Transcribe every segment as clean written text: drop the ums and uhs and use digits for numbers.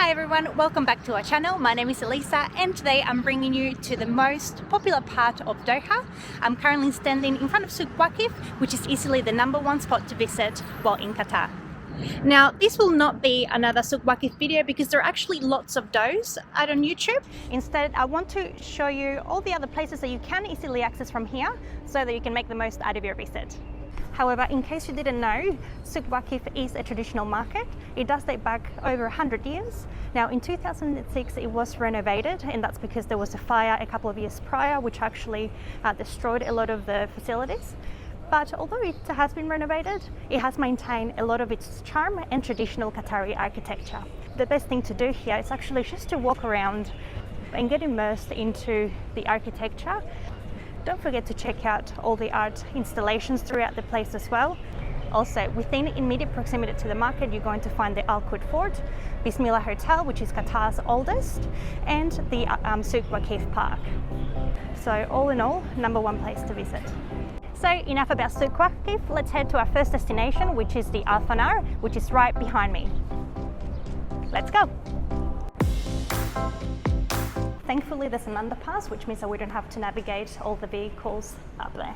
Hi everyone, welcome back to our channel. My name is Elisa and today I'm bringing you to the most popular part of Doha. I'm currently standing in front of Souq Waqif, which is easily the #1 spot to visit while in Qatar. Now, this will not be another Souq Waqif video because there are actually lots of Dhows out on YouTube. Instead, I want to show you all the other places that you can easily access from here so that you can make the most out of your visit. However, in case you didn't know, Souq Waqif is a traditional market. It does date back over 100 years. Now, in 2006, it was renovated, and that's because there was a fire a couple of years prior, which actually destroyed a lot of the facilities. But although it has been renovated, it has maintained a lot of its charm and traditional Qatari architecture. The best thing to do here is actually just to walk around and get immersed into the architecture. Don't forget to check out all the art installations throughout the place as well. Also, within immediate proximity to the market, you're going to find the Al Quds Fort, Bismillah Hotel, which is Qatar's oldest, and the Souq Waqif Park. So all in all, #1 place to visit. So enough about Souq Waqif, let's head to our first destination, which is the Fanar, which is right behind me. Let's go! Thankfully there's an underpass, which means that we don't have to navigate all the vehicles up there.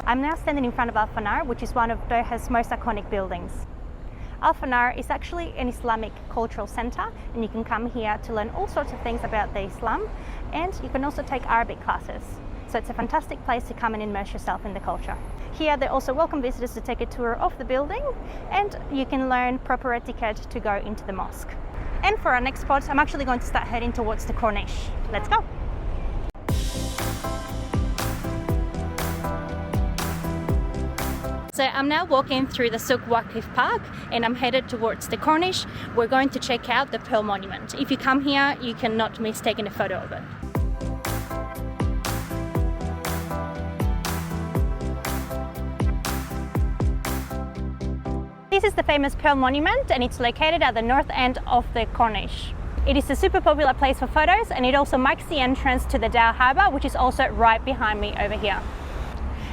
I'm now standing in front of Al Fanar, which is one of Doha's most iconic buildings. Al Fanar is actually an Islamic cultural centre, and you can come here to learn all sorts of things about the Islam, and you can also take Arabic classes. So it's a fantastic place to come and immerse yourself in the culture. Here they also welcome visitors to take a tour of the building, and you can learn proper etiquette to go into the mosque. And for our next spot, I'm actually going to start heading towards the Corniche. Let's go! So I'm now walking through the Souq Waqif Park and I'm headed towards the Corniche. We're going to check out the Pearl Monument. If you come here, you cannot miss taking a photo of it. This is the famous Pearl Monument and it's located at the north end of the Corniche. It is a super popular place for photos, and it also marks the entrance to the Dhow Harbour, which is also right behind me over here.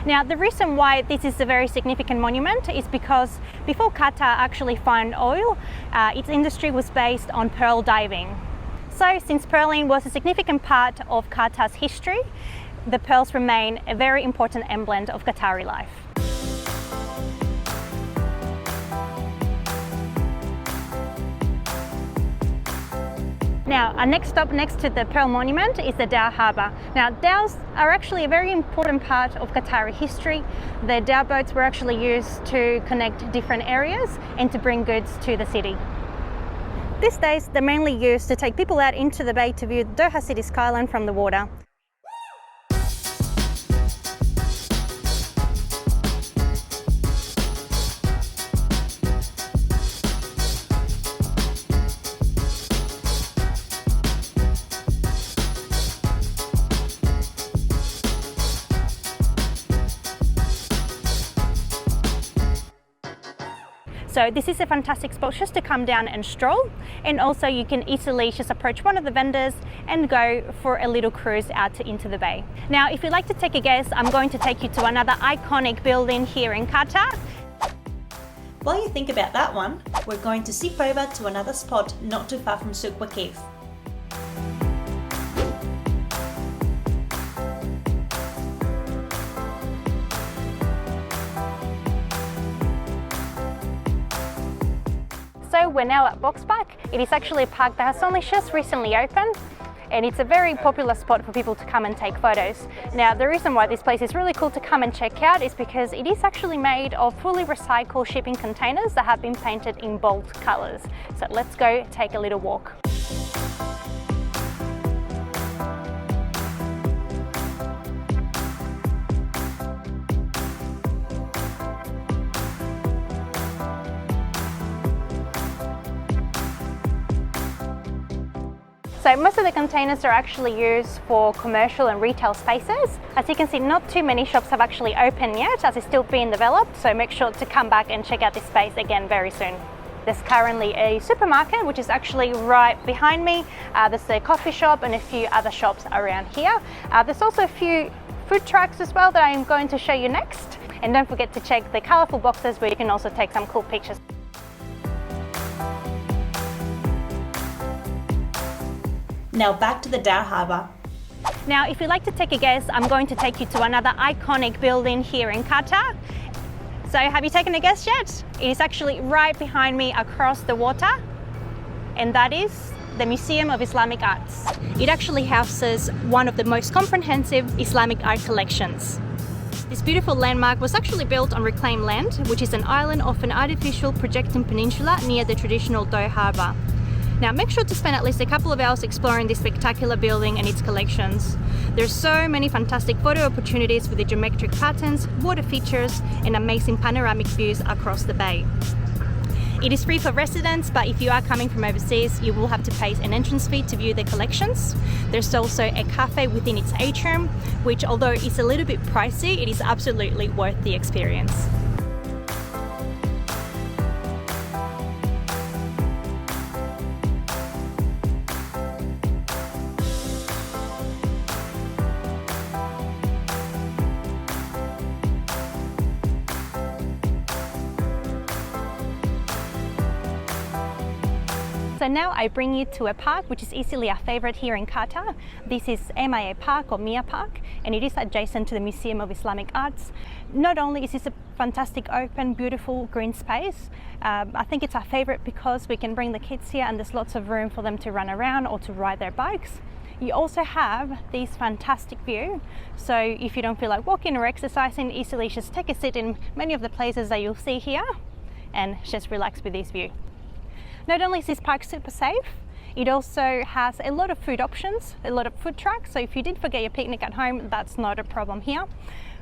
Now, the reason why this is a very significant monument is because before Qatar actually found oil, its industry was based on pearl diving. So since pearling was a significant part of Qatar's history, the pearls remain a very important emblem of Qatari life. Now, our next stop next to the Pearl Monument is the Dhow Harbour. Now, dhows are actually a very important part of Qatari history. The dhow boats were actually used to connect different areas and to bring goods to the city. These days, they're mainly used to take people out into the bay to view the Doha city skyline from the water. So this is a fantastic spot just to come down and stroll, and also you can easily just approach one of the vendors and go for a little cruise out into the bay. Now, if you'd like to take a guess, I'm going to take you to another iconic building here in Qatar. While you think about that one, we're going to zip over to another spot not too far from Souq Waqif. So we're now at Box Park. It is actually a park that has only just recently opened, and it's a very popular spot for people to come and take photos. Now, the reason why this place is really cool to come and check out is because it is actually made of fully recycled shipping containers that have been painted in bold colours. So let's go take a little walk. So most of the containers are actually used for commercial and retail spaces. As you can see, not too many shops have actually opened yet, as it's still being developed, so make sure to come back and check out this space again very soon. There's currently a supermarket, which is actually right behind me. There's a coffee shop and a few other shops around here. There's also a few food trucks as well that I'm going to show you next. And don't forget to check the colourful boxes where you can also take some cool pictures. Now back to the Dhow Harbour. Now, if you'd like to take a guess, I'm going to take you to another iconic building here in Qatar. So have you taken a guess yet? It is actually right behind me across the water, and that is the Museum of Islamic Arts. It actually houses one of the most comprehensive Islamic art collections. This beautiful landmark was actually built on reclaimed land, which is an island off an artificial projecting peninsula near the traditional Dhow Harbour. Now make sure to spend at least a couple of hours exploring this spectacular building and its collections. There's so many fantastic photo opportunities with the geometric patterns, water features and amazing panoramic views across the bay. It is free for residents, but if you are coming from overseas, you will have to pay an entrance fee to view the collections. There's also a cafe within its atrium, which although it's a little bit pricey, it is absolutely worth the experience. So now I bring you to a park which is easily a favorite here in Qatar. This is MIA Park or Mia Park, and it is adjacent to the Museum of Islamic Arts. Not only is this a fantastic open beautiful green space, I think it's our favorite because we can bring the kids here and there's lots of room for them to run around or to ride their bikes. You also have this fantastic view, so if you don't feel like walking or exercising, easily just take a sit in many of the places that you'll see here and just relax with this view. Not only is this park super safe, it also has a lot of food options, a lot of food trucks, so if you did forget your picnic at home, that's not a problem here.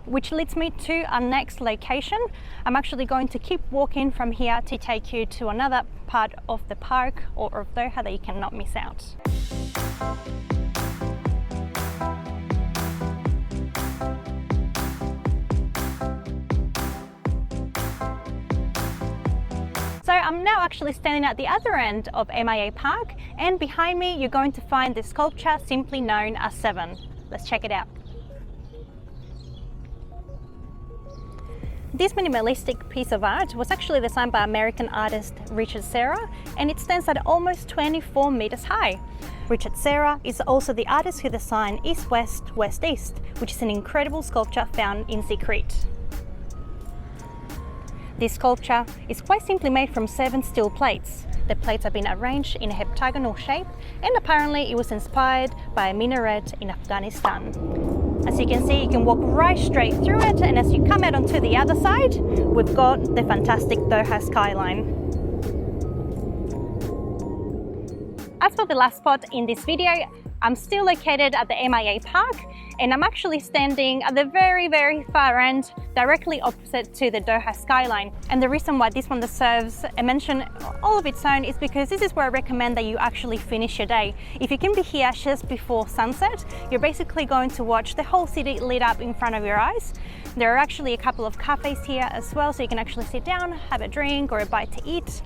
Which leads me to our next location. I'm actually going to keep walking from here to take you to another part of the park or of Doha that you cannot miss out. So I'm now actually standing at the other end of MIA Park, and behind me you're going to find the sculpture simply known as 7. Let's check it out. This minimalistic piece of art was actually designed by American artist Richard Serra, and it stands at almost 24 meters high. Richard Serra is also the artist who designed East West, West East, which is an incredible sculpture found in Crete. This sculpture is quite simply made from 7 steel plates. The plates have been arranged in a heptagonal shape, and apparently it was inspired by a minaret in Afghanistan. As you can see, you can walk right straight through it, and as you come out onto the other side, we've got the fantastic Doha Skyline. As for the last spot in this video, I'm still located at the MIA Park, and I'm actually standing at the very far end, directly opposite to the Doha Skyline. And the reason why this one deserves a mention all of its own is because this is where I recommend that you actually finish your day. If you can be here just before sunset, you're basically going to watch the whole city lit up in front of your eyes. There are actually a couple of cafes here as well, so you can actually sit down, have a drink or a bite to eat.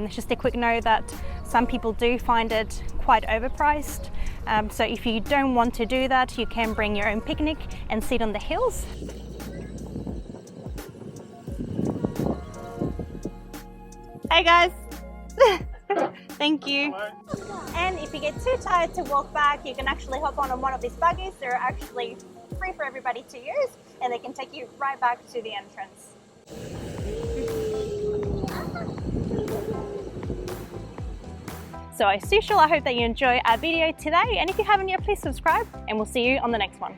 Just a quick note that some people do find it quite overpriced. So if you don't want to do that, you can bring your own picnic and sit on the hills. Hey guys! Thank you. And if you get too tired to walk back, you can actually hop on one of these buggies. They're actually free for everybody to use, and they can take you right back to the entrance. So as usual, I hope that you enjoy our video today, and if you haven't yet, please subscribe, and we'll see you on the next one.